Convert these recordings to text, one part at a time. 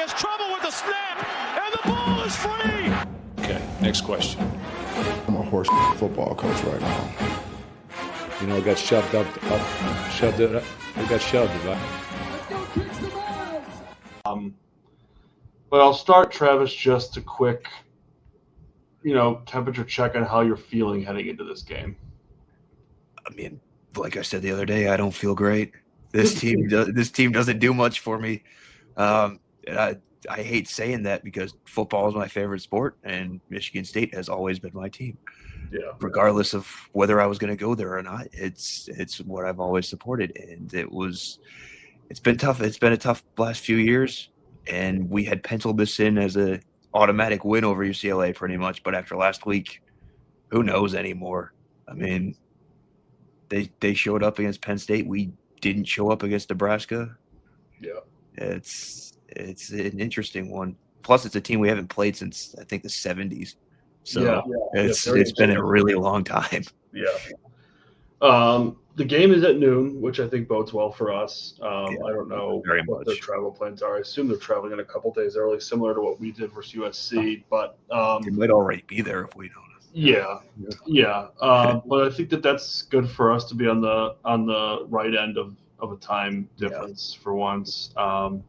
has trouble with the snap, and the ball is free. Okay, next question. I'm a horse football coach right now. You know, it got shoved up, shoved it up. It got shoved, right? But I'll start, Travis, just a quick, temperature check on how you're feeling heading into this game. I mean, like I said the other day, I don't feel great. This team doesn't do much for me. And I hate saying that because football is my favorite sport, and Michigan State has always been my team. Yeah. Regardless of whether I was going to go there or not, it's what I've always supported, and it's been tough. It's been a tough last few years, and we had penciled this in as a automatic win over UCLA pretty much. But after last week, who knows anymore? I mean, they showed up against Penn State. We didn't show up against Nebraska. Yeah. It's an interesting one. Plus, it's a team we haven't played since, I think, the 70s. So it's been a really long time. Yeah. The game is at noon, which I think bodes well for us. I don't know what their travel plans are. I assume they're traveling in a couple days early, similar to what we did versus USC. But they might already be there if we don't. Yeah. But I think that's good for us to be on the right end of a time difference for once. But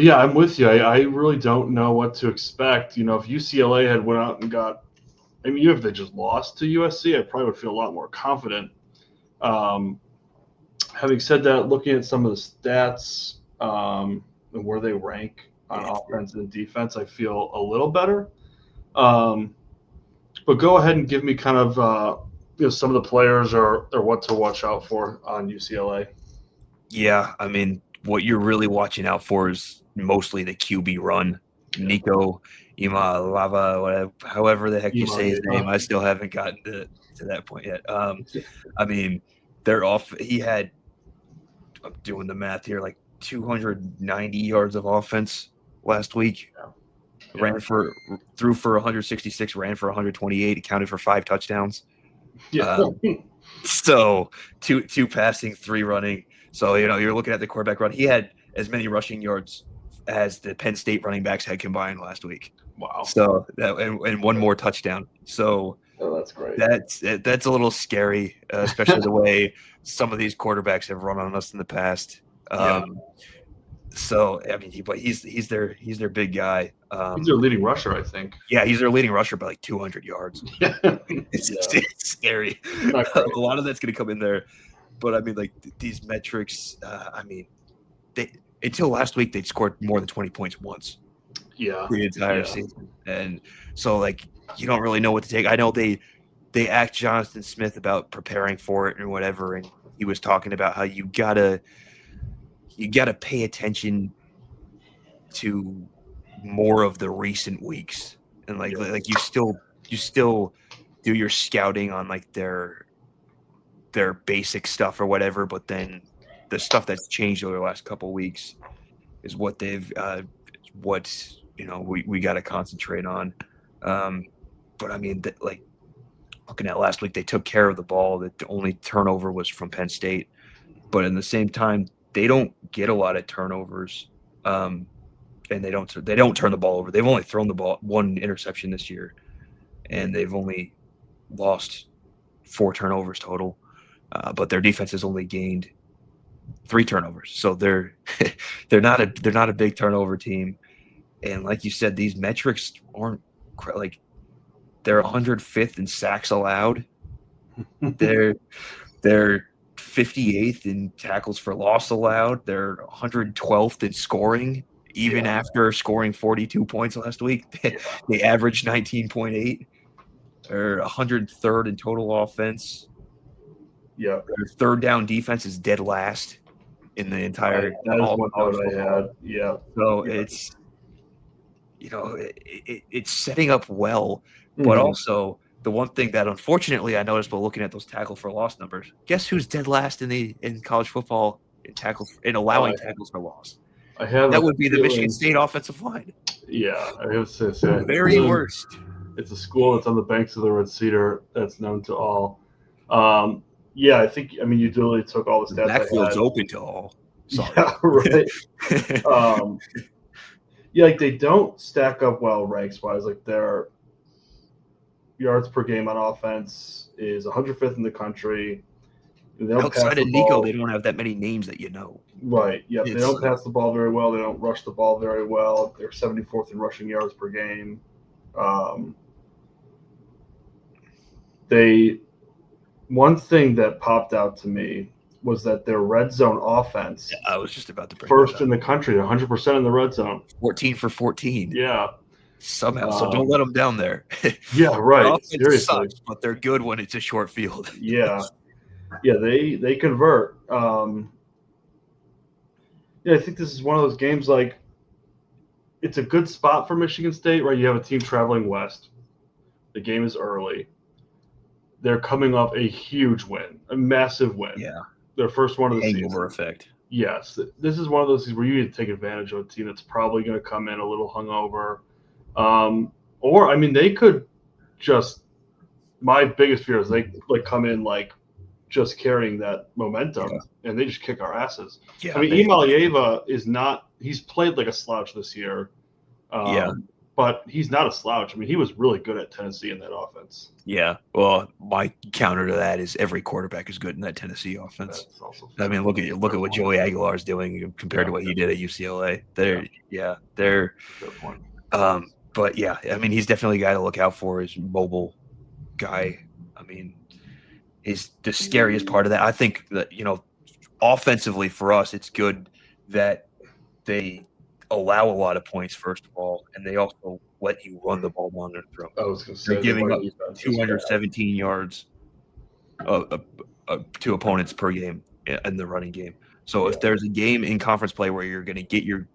yeah, I'm with you. I really don't know what to expect. If UCLA had went out and even if they just lost to USC, I probably would feel a lot more confident. Having said that, looking at some of the stats and where they rank on offense and defense, I feel a little better. But go ahead and give me kind of some of the players or what to watch out for on UCLA. Yeah, I mean, what you're really watching out for is mostly the QB run. Nico Iamaleava, however the heck you say his name. I still haven't gotten to that point yet. I mean, they're off. He had, I'm doing the math here, like 290 yards of offense last week. Yeah. Threw for 166, ran for 128, accounted for 5 touchdowns. Yeah. So two passing, 3 running. So, you're looking at the quarterback run. He had as many rushing yards as the Penn State running backs had combined last week. Wow. So and one more touchdown. So that's great. That's a little scary, especially the way some of these quarterbacks have run on us in the past. So I mean, he's their big guy. He's their leading rusher, I think. Yeah, he's their leading rusher by like 200 yards. It's scary. A lot of that's going to come in there, but I mean, like these metrics. I mean, until last week they'd scored more than 20 points once. Yeah, the entire season, and so like you don't really know what to take. I know they asked Jonathan Smith about preparing for it and whatever, and he was talking about how you gotta pay attention to more of the recent weeks, and like you still do your scouting on like their basic stuff or whatever, but then the stuff that's changed over the last couple of weeks is what they've we got to concentrate on. But I mean, like looking at last week, they took care of the ball. The only turnover was from Penn State, but in the same time, they don't get a lot of turnovers, and they don't turn the ball over. They've only thrown the ball 1 interception this year, and they've only lost 4 turnovers total. But their defense has only gained 3 turnovers, so they're not a big turnover team. And like you said, these metrics aren't like they're 105th in sacks allowed. They're 58th in tackles for loss allowed. They're 112th in scoring, even after scoring 42 points last week. They averaged 19.8. They're 103rd in total offense. Yeah, their third down defense is dead last in the entire. That is one note I had. Yeah. So it's it's setting up well, but also the one thing that unfortunately I noticed while looking at those tackle for loss numbers, guess who's dead last in college football in allowing tackles for loss? That would be the Michigan State offensive line. Yeah, I have to say very worst. It's a school that's on the banks of the Red Cedar that's known to all. Yeah, I think. I mean, you literally took all the stats. The backfield's open to all. Sorry. Yeah, right. Yeah, like they don't stack up well ranks wise. Like their yards per game on offense is 105th in the country. They don't pass Outside the of Nico, ball. they don't have that many names that you know. Right. Yeah, they don't pass the ball very well. They don't rush the ball very well. They're 74th in rushing yards per game. One thing that popped out to me was that their red zone offense. Yeah, I was just about to bring first in the country, 100% in the red zone. 14 for 14. Yeah. Somehow. So don't let them down there. Yeah, right. Seriously. Sucks, but they're good when it's a short field. Yeah. Yeah, they convert. Yeah, I think this is one of those games like it's a good spot for Michigan State, right? You have a team traveling west. The game is early. They're coming off a huge win, a massive win. Yeah. Their first one of the hangover season. Effect. Yes. This is one of those things where you need to take advantage of a team that's probably going to come in a little hungover. Or, I mean, they could just – my biggest fear is they come in just carrying that momentum, and they just kick our asses. Yeah, I mean, Iamaleava is not – he's played like a slouch this year. But he's not a slouch. I mean, he was really good at Tennessee in that offense. Yeah. Well, my counter to that is every quarterback is good in that Tennessee offense. I mean, look at what Joey Aguilar is doing compared to what he did at UCLA. They're Good point. But yeah, I mean, he's definitely a guy to look out for. He's a mobile guy. I mean, is the scariest part of that. I think that, offensively for us, it's good that they allow a lot of points, first of all, and they also let you run the ball down their throat. I was going to say they're giving up 217 yards to opponents per game in the running game. So if there's a game in conference play where you're going to get your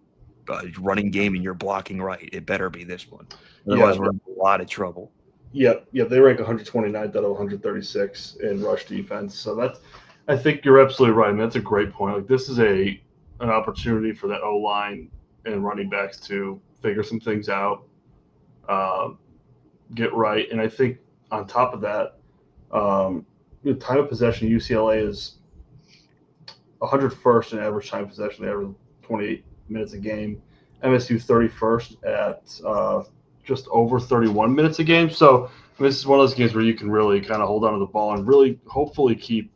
running game and you're blocking right, it better be this one. Otherwise, we're in a lot of trouble. Yeah, they rank 129th out of 136 in rush defense. So I think you're absolutely right. I mean, that's a great point. Like, this is an opportunity for that O-line and running backs to figure some things out, get right. And I think on top of that, the time of possession, UCLA is 101st in average time of possession. They average 28 minutes a game. MSU 31st at just over 31 minutes a game. So I mean, this is one of those games where you can really kind of hold on to the ball and really hopefully keep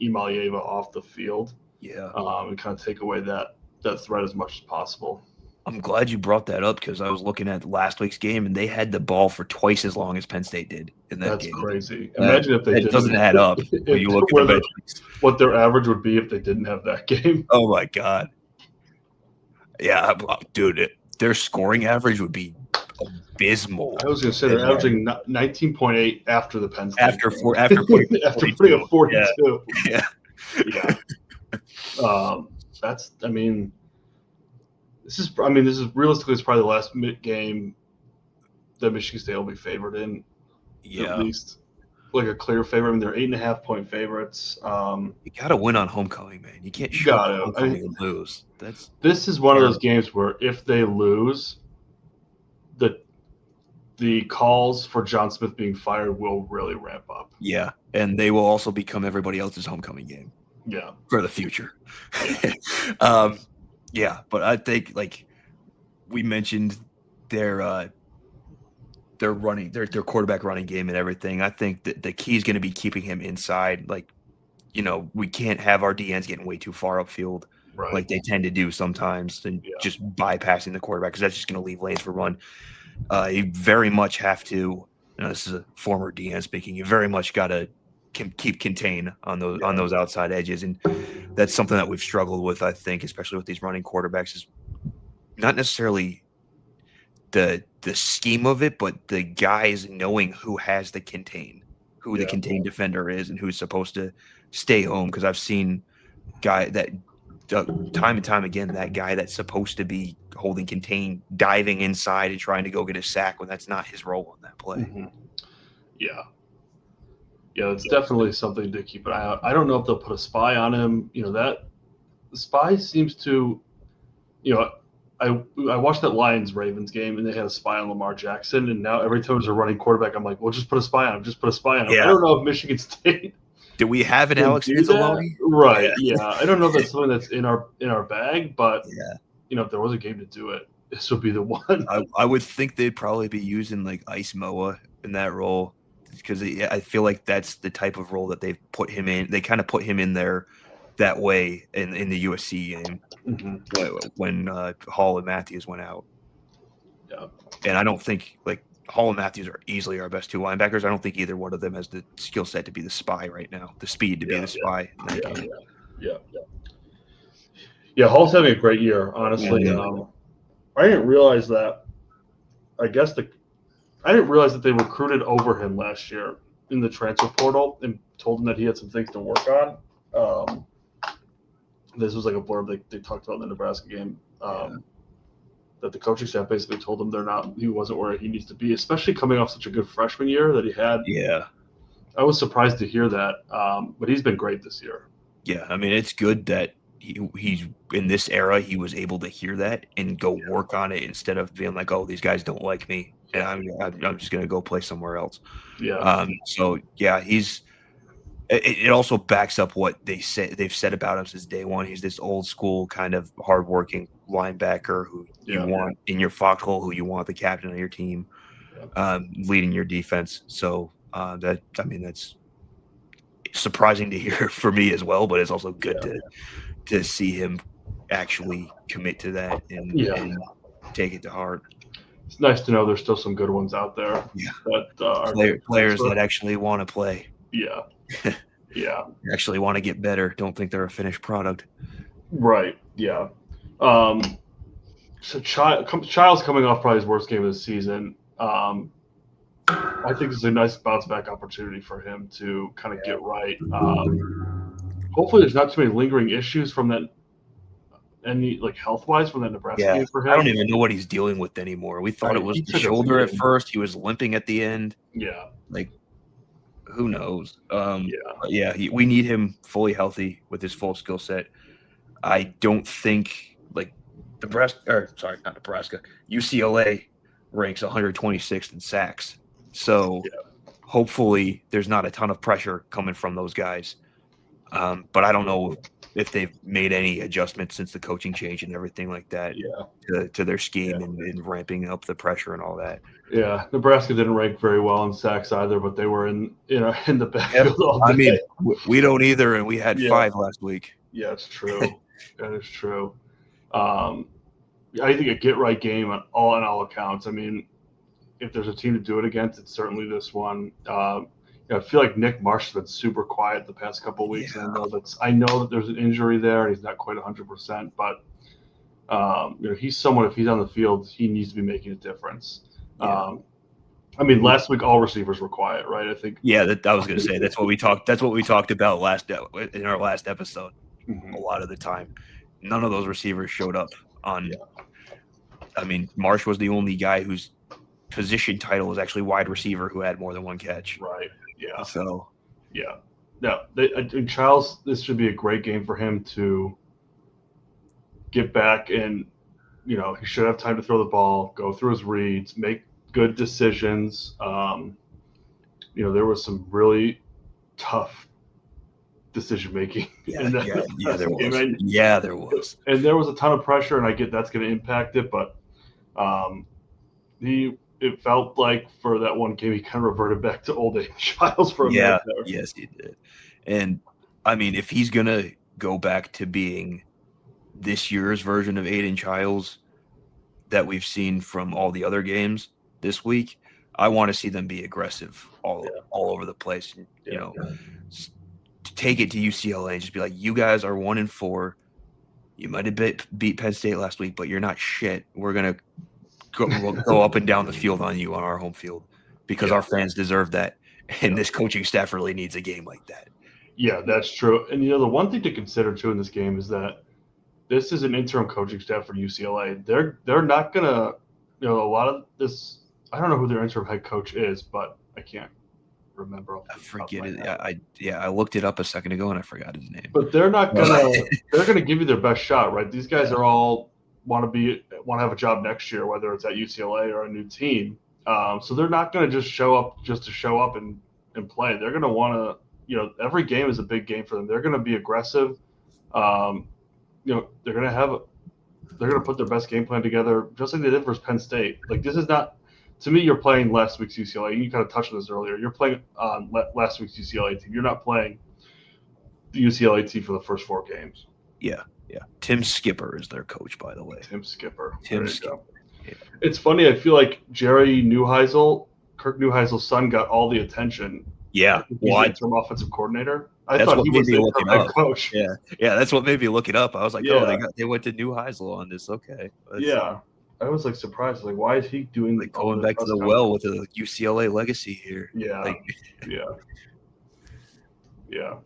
Iamaleava off the field. Yeah. And kind of take away that threat as much as possible. I'm glad you brought that up because I was looking at last week's game and they had the ball for twice as long as Penn State did in that game. That's crazy. Imagine if they didn't. It doesn't add up when you look at what their average would be if they didn't have that game. Oh, my God. Yeah, dude, their scoring average would be abysmal. I was going to say they're averaging 19.8 after the Penn State after putting up 42. Yeah. This is realistically it's probably the last game that Michigan State will be favored in. Yeah. At least like a clear favorite. I mean, they're 8.5-point favorites. You got to win on homecoming, man. You can't shoot homecoming and lose. This is one of those games where if they lose, the calls for John Smith being fired will really ramp up. Yeah, and they will also become everybody else's homecoming game. Yeah, for the future. Yeah, but I think like we mentioned their quarterback running game and everything. I think that the key is going to be keeping him inside. Like, we can't have our DNs getting way too far upfield, right, like they tend to do sometimes, and just bypassing the quarterback because that's just going to leave lanes for run. You very much have to. This is a former DN speaking. You very much got to keep contain on those outside edges, and that's something that we've struggled with. I think, especially with these running quarterbacks, is not necessarily the scheme of it, but the guys knowing who has the contain, who the contain defender is, and who's supposed to stay home. Because I've seen time and time again, that guy that's supposed to be holding contain, diving inside and trying to go get a sack when that's not his role in that play. Mm-hmm. Yeah, it's definitely something to keep an eye out. I don't know if they'll put a spy on him. That the spy seems to, I watched that Lions-Ravens game and they had a spy on Lamar Jackson, and now every time there's a running quarterback, I'm like, well, just put a spy on him. Just put a spy on him. Yeah. I don't know if Michigan State Do we have an Alex Anzalone? Right. Yeah. I don't know if that's something that's in our bag, but Yeah. If there was a game to do it, this would be the one. I would think they'd probably be using like Ice Moa in that role because I feel like that's the type of role that they've put him in. They kind of put him in there that way in the USC game when Hall and Matthews went out. Yeah. And I don't think like Hall and Matthews are easily our best two linebackers. I don't think either one of them has the skill set to be the spy right now, the speed to be the spy in that game. Yeah, Hall's having a great year, honestly. I didn't realize that. I didn't realize that they recruited over him last year in the transfer portal and told him that he had some things to work on. This was like a blurb they talked about in the Nebraska game. That the coaching staff basically told him he wasn't where he needs to be, especially coming off such a good freshman year that he had. Yeah. I was surprised to hear that, but he's been great this year. Yeah, I mean, it's good that he's in this era. He was able to hear that and go work on it instead of being like, "Oh, these guys don't like me, and I'm just gonna go play somewhere else." Yeah. So yeah, it also backs up what they've said about him since day one. He's this old school kind of hardworking linebacker who you want in your foxhole, who you want the captain of your team, leading your defense. So that's surprising to hear for me as well, but it's also good to see him actually commit to that and take it to heart. It's nice to know there's still some good ones out there. Yeah, that players that actually want to play. Yeah, yeah. Actually want to get better. Don't think they're a finished product. Right. Yeah. So Child's coming off probably his worst game of the season. I think it's a nice bounce back opportunity for him to kind of get right. Hopefully, there's not too many lingering issues from that, any like health wise from that Nebraska game for him. I don't even know what he's dealing with anymore. We thought it was the shoulder at first. He was limping at the end. Yeah, like who knows? We need him fully healthy with his full skill set. I don't think like UCLA ranks 126th in sacks. So hopefully there's not a ton of pressure coming from those guys. But I don't know if they've made any adjustments since the coaching change and everything like that to their scheme and ramping up the pressure and all that. Yeah, Nebraska didn't rank very well in sacks either, but they were in the backfield all day. I mean, we don't either, and we had 5 last week. Yeah, it's true. That is true. I think a get-right game on all accounts. I mean, if there's a team to do it against, it's certainly this one. I feel like Nick Marsh has been super quiet the past couple of weeks. Yeah. And I know that there's an injury there, and he's not quite 100%. But he's someone. If he's on the field, he needs to be making a difference. Yeah. I mean, last week all receivers were quiet, right? I think. Yeah, I was going to say that's what we talked. That's what we talked about in our last episode. Mm-hmm. A lot of the time, none of those receivers showed up on. Yeah. I mean, Marsh was the only guy whose position title was actually wide receiver who had more than one catch. Right. Yeah. So. Yeah. No, Childs, this should be a great game for him to get back and, he should have time to throw the ball, go through his reads, make good decisions. There was some really tough decision making. There was. Yeah, there was. And there was a ton of pressure, and I get that's going to impact it, but it felt like for that one game he kind of reverted back to old age Childs for a minute there. Yes, he did. And I mean, if he's going to go back to being this year's version of Aiden Childs that we've seen from all the other games this week, I want to see them be aggressive all over the place. Take it to UCLA and just be like, you guys are 1-4. You might have beat Penn State last week, but you're not shit. We're going to go up and down the field on you on our home field because our fans deserve that. And this coaching staff really needs a game like that. Yeah, that's true. And, the one thing to consider, too, in this game is that this is an interim coaching staff for UCLA. They're not going to, a lot of this – I don't know who their interim head coach is, but I can't remember. I forget it. I looked it up a second ago, and I forgot his name. But they're not going to – they're going to give you their best shot, right? These guys are all – want to have a job next year, whether it's at UCLA or a new team. So they're not going to just show up to show up and play. They're going to want to every game is a big game for them. They're going to be aggressive. They're going to put their best game plan together, just like they did versus Penn State. Like, this is not, to me, you're playing last week's UCLA. You kind of touched on this earlier. You're playing on last week's UCLA team. You're not playing the UCLA team for the first 4 games. Yeah. Tim Skipper is their coach, by the way. Tim Skipper. Tim Skipper. Yeah. It's funny. I feel like Jerry Neuheisel, Kirk Neuheisel's son, got all the attention. Yeah. He's the interim offensive coordinator. I That's thought what he made was me the look it head up. coach. Yeah, that's what made me look it up. I was like, they went to Neuheisel on this. Okay. I was like surprised. Like, why is he doing like going back to the well with a UCLA legacy here? Yeah.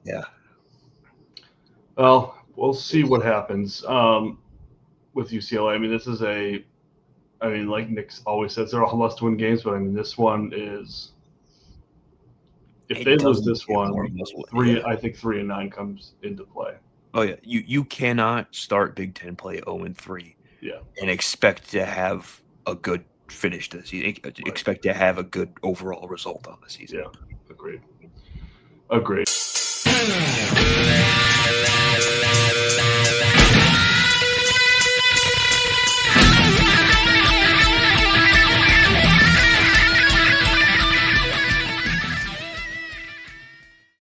Yeah. Well, we'll see what happens with UCLA. I mean, like Nick always says, they're all must-win games, but I mean, this one is. If they lose this one, I think 3-9 comes into play. Oh yeah, you cannot start Big Ten play 0-3, and expect to have a good finish to the season. Expect to have a good overall result on the season. Yeah, agreed.